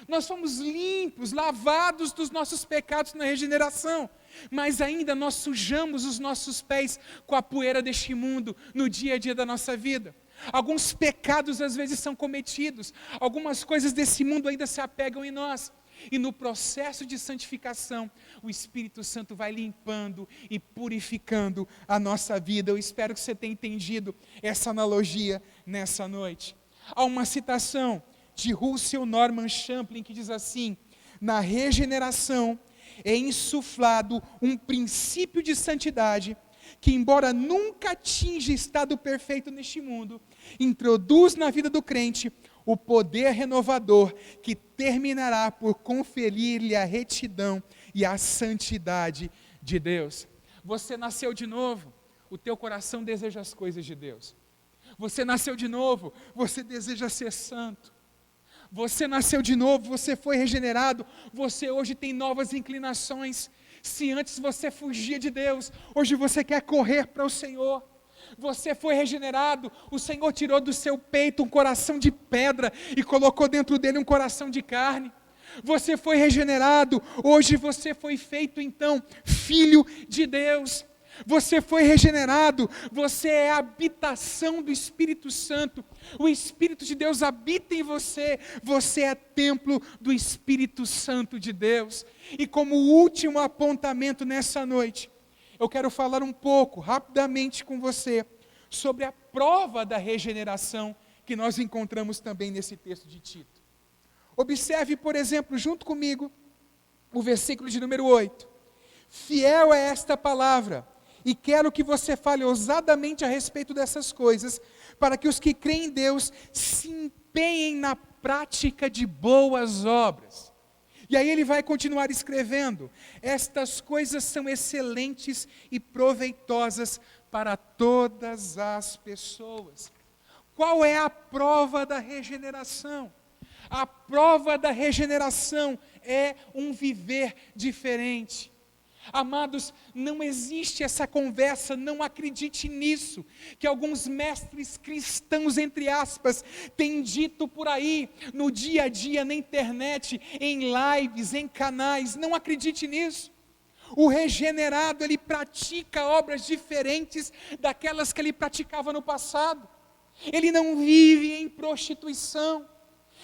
Nós fomos limpos, lavados dos nossos pecados na regeneração, mas ainda nós sujamos os nossos pés com a poeira deste mundo no dia a dia da nossa vida. Alguns pecados às vezes são cometidos, algumas coisas desse mundo ainda se apegam em nós. E no processo de santificação, o Espírito Santo vai limpando e purificando a nossa vida. Eu espero que você tenha entendido essa analogia nessa noite. Há uma citação de Russell Norman Champlin que diz assim: na regeneração é insuflado um princípio de santidade que, embora nunca atinja estado perfeito neste mundo, introduz na vida do crente o poder renovador que terminará por conferir-lhe a retidão e a santidade de Deus. Você nasceu de novo, o teu coração deseja as coisas de Deus. Você nasceu de novo, você deseja ser santo. Você nasceu de novo, você foi regenerado, você hoje tem novas inclinações. Se antes você fugia de Deus, hoje você quer correr para o Senhor. Você foi regenerado, o Senhor tirou do seu peito um coração de pedra e colocou dentro dele um coração de carne. Você foi regenerado, hoje você foi feito então filho de Deus. Você foi regenerado, você é a habitação do Espírito Santo. O Espírito de Deus habita em você, você é templo do Espírito Santo de Deus. E como último apontamento nessa noite, eu quero falar um pouco, rapidamente com você, sobre a prova da regeneração que nós encontramos também nesse texto de Tito. Observe, por exemplo, junto comigo, o versículo de número 8. Fiel é esta palavra, e quero que você fale ousadamente a respeito dessas coisas, para que os que creem em Deus se empenhem na prática de boas obras. E aí ele vai continuar escrevendo: estas coisas são excelentes e proveitosas para todas as pessoas. Qual é a prova da regeneração? A prova da regeneração é um viver diferente. Amados, não existe essa conversa, não acredite nisso, que alguns mestres cristãos, entre aspas, têm dito por aí, no dia a dia, na internet, em lives, em canais. Não acredite nisso. O regenerado, ele pratica obras diferentes daquelas que ele praticava no passado. Ele não vive em prostituição.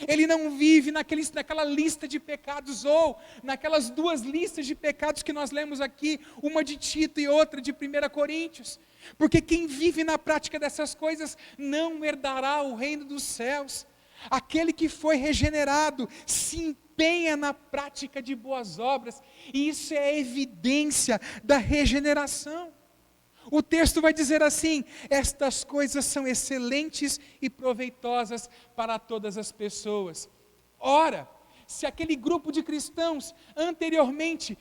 Ele não vive naquela lista de pecados, ou naquelas duas listas de pecados que nós lemos aqui, uma de Tito e outra de 1 Coríntios. Porque quem vive na prática dessas coisas não herdará o reino dos céus. Aquele que foi regenerado se empenha na prática de boas obras, e isso é evidência da regeneração. O texto vai dizer assim: estas coisas são excelentes e proveitosas para todas as pessoas. Ora, se aquele grupo de cristãos anteriormente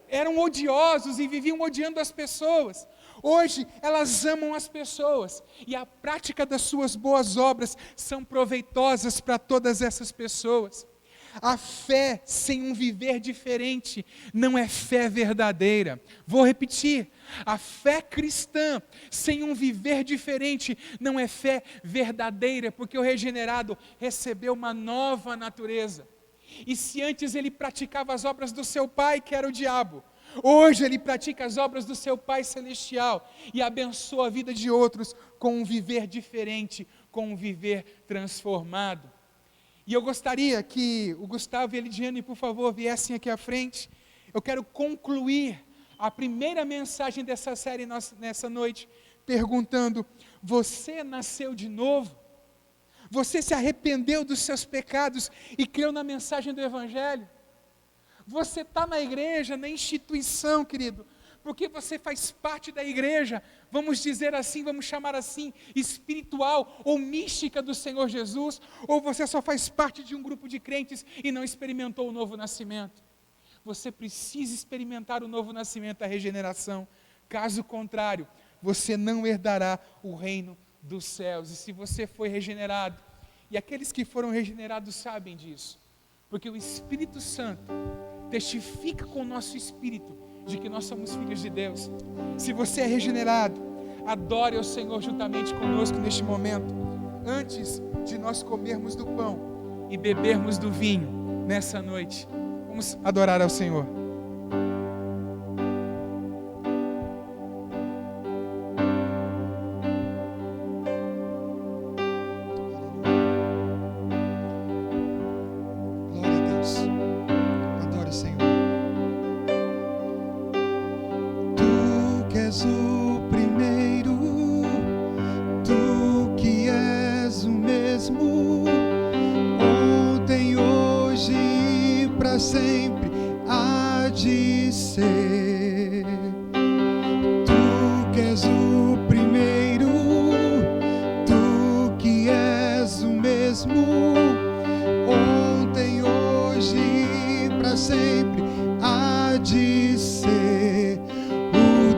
eram odiosos e viviam odiando as pessoas, hoje elas amam as pessoas, e a prática das suas boas obras são proveitosas para todas essas pessoas. A fé sem um viver diferente não é fé verdadeira. Vou repetir: a fé cristã sem um viver diferente não é fé verdadeira, porque o regenerado recebeu uma nova natureza. E se antes ele praticava as obras do seu pai, que era o diabo, hoje ele pratica as obras do seu Pai Celestial e abençoa a vida de outros com um viver diferente, com um viver transformado. E eu gostaria que o Gustavo e a Elidiane, por favor, viessem aqui à frente. Eu quero concluir a primeira mensagem dessa série nessa noite, perguntando: você nasceu de novo? Você se arrependeu dos seus pecados e creu na mensagem do Evangelho? Você está na igreja, na instituição, querido, porque você faz parte da igreja, vamos dizer assim, vamos chamar assim, espiritual ou mística do Senhor Jesus, ou você só faz parte de um grupo de crentes e não experimentou o novo nascimento? Você precisa experimentar o novo nascimento, a regeneração. Caso contrário, você não herdará o reino dos céus. E se você foi regenerado, e aqueles que foram regenerados sabem disso, porque o Espírito Santo testifica com o nosso espírito de que nós somos filhos de Deus. Se você é regenerado, adore ao Senhor juntamente conosco neste momento, antes de nós comermos do pão e bebermos do vinho nessa noite. Vamos adorar ao Senhor. Glória a Deus. ser. Tu que és o primeiro, tu que és o mesmo, ontem, hoje e para sempre, há de ser o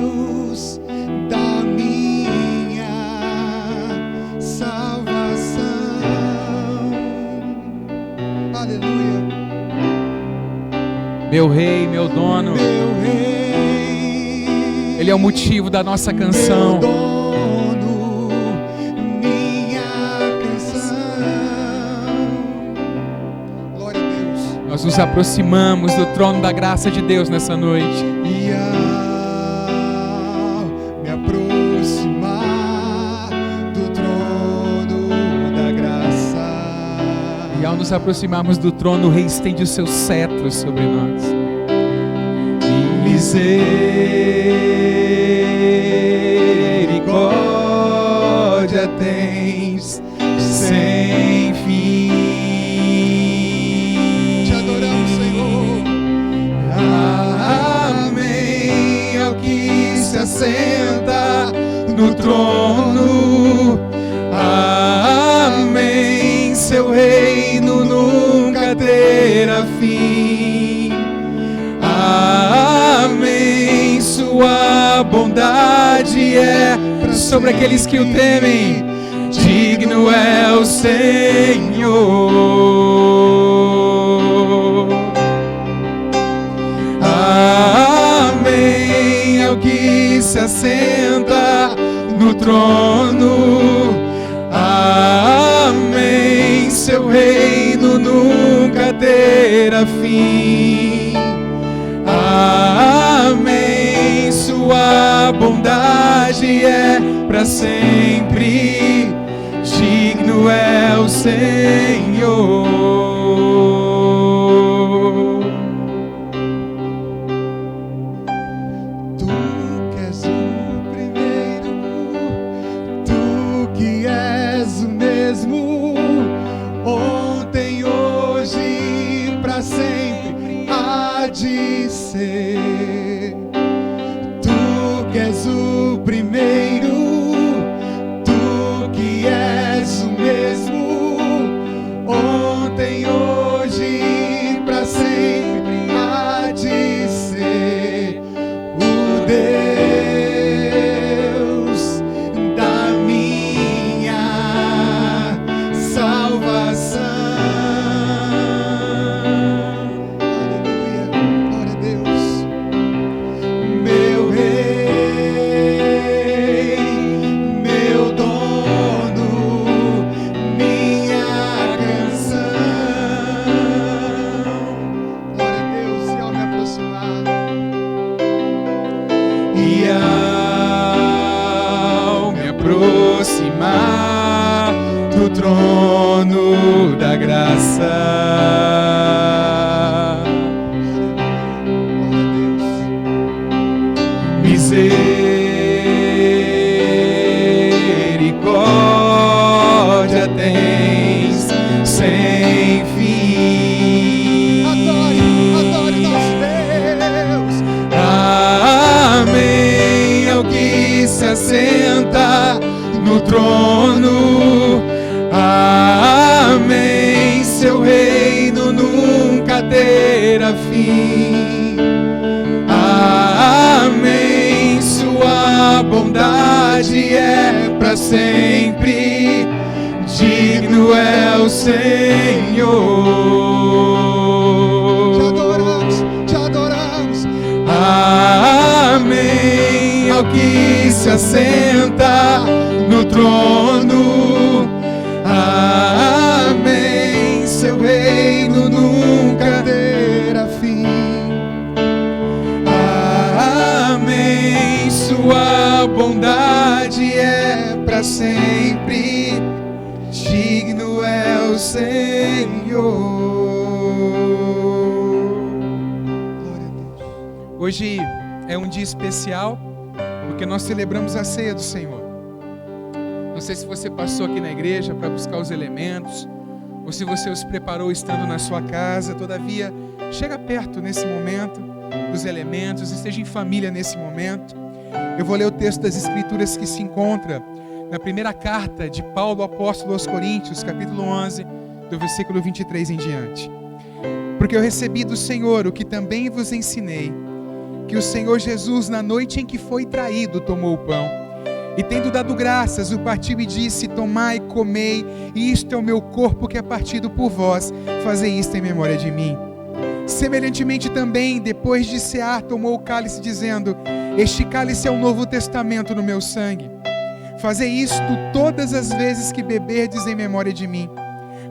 Deus da minha salvação. Aleluia. Meu rei, meu dono. Meu rei, Ele é o motivo da nossa canção. meu dono, minha canção. Glória a Deus. Nós nos aproximamos do trono da graça de Deus nessa noite. E ao me aproximar do trono da graça, E ao nos aproximarmos do trono, o Rei estende os seus cetros sobre nós. misericórdia tens sem fim. Te adoramos, Senhor. Amém ao que se assenta no trono. Amém, seu reino nunca terá fim. Amém, sua bondade é Sobre aqueles que o temem, digno é o Senhor. Amém ao que se assenta no trono. Amém, seu reino nunca terá fim. Amém, sua bondade é para sempre, digno é o Senhor. Tu que és o primeiro, tu que és o mesmo, ontem, hoje e para sempre há de ser. Tu que és o primeiro, tu que és o mesmo, ontem, hoje e para sempre há de ser o Deus da minha salvação. Aleluia, glória a Deus. Meu rei, meu dono, minha canção. Glória a Deus, e ao me aproximar, e ao me aproximar do trono da graça. Misericórdia tens sem fim. Adore nosso Deus. Amém ao que se assenta no trono. Amém, seu reino nunca terá fim. Amém, sua bondade é para sempre, digno é o Senhor. Te adoramos. Amém ao que se assenta no trono. Amém, seu reino nunca terá fim. Amém, sua bondade é para sempre, digno é o Senhor. Glória a Deus. Hoje é um dia especial, porque nós celebramos a ceia do Senhor. Não sei se você passou aqui na igreja para buscar os elementos, ou se você os preparou estando na sua casa. Todavia, chega perto nesse momento dos elementos, esteja em família nesse momento. Eu vou ler o texto das Escrituras que se encontra na primeira carta de Paulo, apóstolo aos Coríntios, capítulo 11, do versículo 23 em diante. Porque eu recebi do Senhor o que também vos ensinei, que o Senhor Jesus, na noite em que foi traído, tomou o pão, e tendo dado graças, o partiu e disse: tomai, comei, e isto é o meu corpo que é partido por vós, fazei isto em memória de mim. Semelhantemente também, depois de cear, tomou o cálice, dizendo: este cálice é o novo testamento no meu sangue. Fazei isto todas as vezes que beberdes em memória de mim.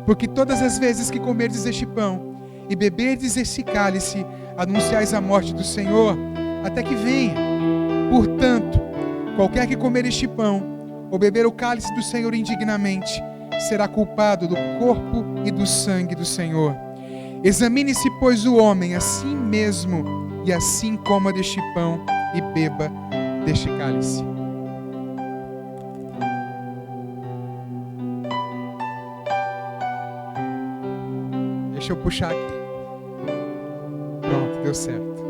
Porque todas as vezes que comerdes este pão e beberdes este cálice, anunciais a morte do Senhor, até que venha. Portanto, qualquer que comer este pão ou beber o cálice do Senhor indignamente, será culpado do corpo e do sangue do Senhor. Examine-se, pois, o homem a si mesmo, e assim coma deste pão e beba deste cálice. Deixa eu puxar aqui. Pronto, deu certo.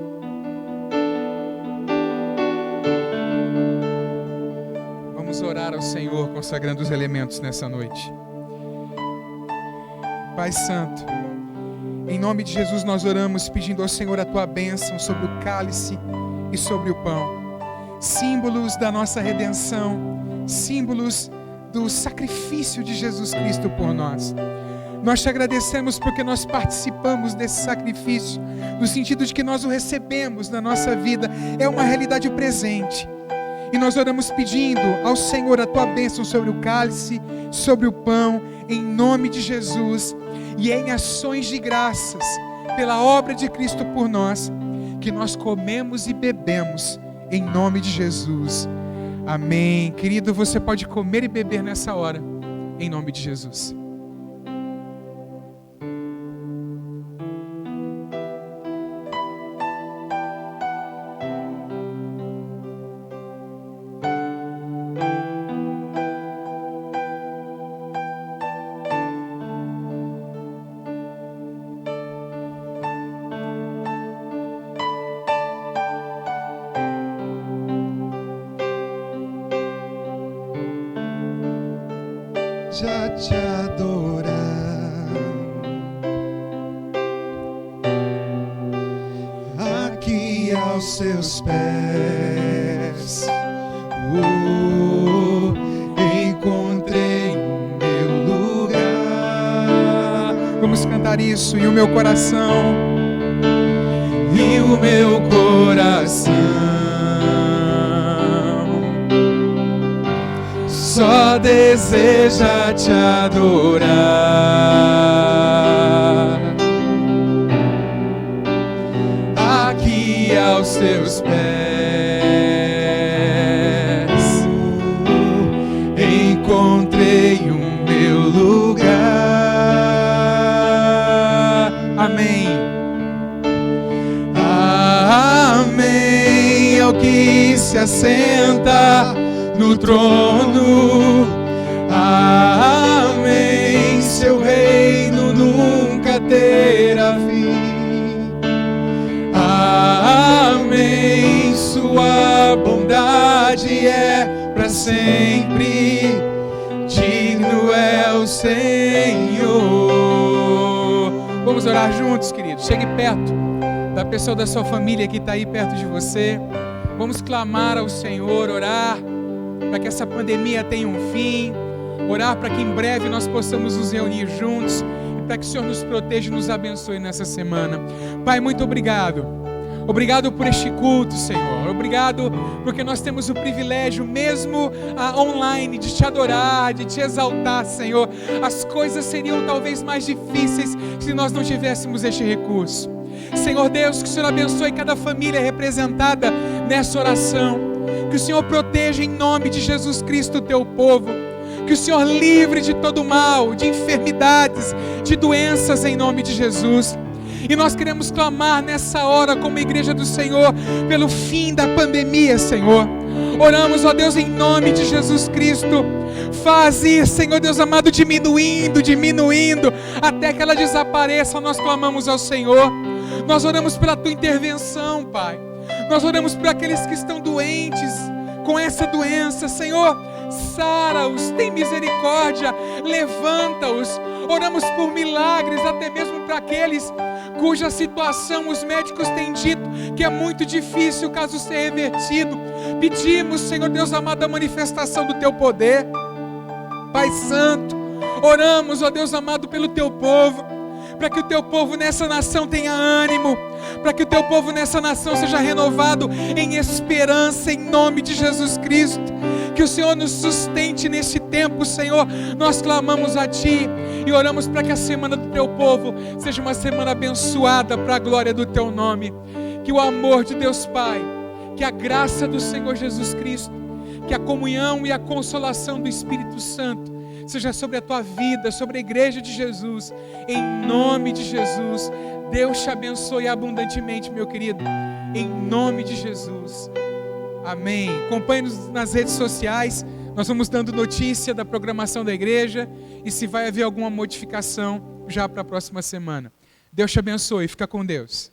Vamos orar ao Senhor, consagrando os elementos nessa noite. Pai Santo, em nome de Jesus nós oramos pedindo ao Senhor a Tua bênção sobre o cálice e sobre o pão. Símbolos da nossa redenção, símbolos do sacrifício de Jesus Cristo por nós. Nós te agradecemos porque nós participamos desse sacrifício, no sentido de que nós o recebemos na nossa vida, é uma realidade presente. E nós oramos pedindo ao Senhor a Tua bênção sobre o cálice, sobre o pão, em nome de Jesus, e em ações de graças pela obra de Cristo por nós, que nós comemos e bebemos em nome de Jesus. Amém. Querido, você pode comer e beber nessa hora, em nome de Jesus. Já te adorar, aqui aos seus pés, encontrei o meu lugar. Vamos cantar isso. E o meu coração, e o meu coração só deseja te adorar. Aqui aos seus pés, encontrei o meu lugar. amém. Amém, é o que se assenta no trono. Amém, seu reino nunca terá fim. Amém, sua bondade é para sempre. Digno é o Senhor. Vamos orar juntos, queridos. Chegue perto da pessoa da sua família que está aí perto de você. Vamos clamar ao Senhor, orar para que essa pandemia tenha um fim, orar para que em breve nós possamos nos reunir juntos e para que o Senhor nos proteja e nos abençoe nessa semana. Pai, muito obrigado. Obrigado por este culto, Senhor. Obrigado porque nós temos o privilégio, mesmo online, de te adorar, de te exaltar, Senhor. As coisas seriam talvez mais difíceis se nós não tivéssemos este recurso. Senhor Deus, que o Senhor abençoe cada família representada nessa oração. Que o Senhor proteja em nome de Jesus Cristo o teu povo. Que o Senhor livre de todo mal, de enfermidades, de doenças em nome de Jesus. E nós queremos clamar nessa hora como igreja do Senhor pelo fim da pandemia, Senhor. Oramos, ó Deus, em nome de Jesus Cristo. Faz isso, Senhor Deus amado, diminuindo, até que ela desapareça. Nós clamamos ao Senhor. Nós oramos pela Tua intervenção, Pai. Nós oramos por aqueles que estão doentes com essa doença. Senhor, sara-os, tem misericórdia, levanta-os. Oramos por milagres, até mesmo para aqueles cuja situação os médicos têm dito que é muito difícil o caso ser revertido. Pedimos, Senhor Deus amado, a manifestação do Teu poder. Pai Santo, oramos, ó Deus amado, pelo Teu povo, para que o Teu povo nessa nação tenha ânimo, para que o Teu povo nessa nação seja renovado em esperança, em nome de Jesus Cristo. Que o Senhor nos sustente nesse tempo, Senhor. Nós clamamos a Ti e oramos para que a semana do Teu povo seja uma semana abençoada para a glória do Teu nome. Que o amor de Deus Pai, que a graça do Senhor Jesus Cristo, que a comunhão e a consolação do Espírito Santo seja sobre a tua vida, sobre a igreja de Jesus, em nome de Jesus. Deus te abençoe abundantemente, meu querido, em nome de Jesus. Amém. Acompanhe-nos nas redes sociais, nós vamos dando notícia da programação da igreja e se vai haver alguma modificação já para a próxima semana. Deus te abençoe, fica com Deus.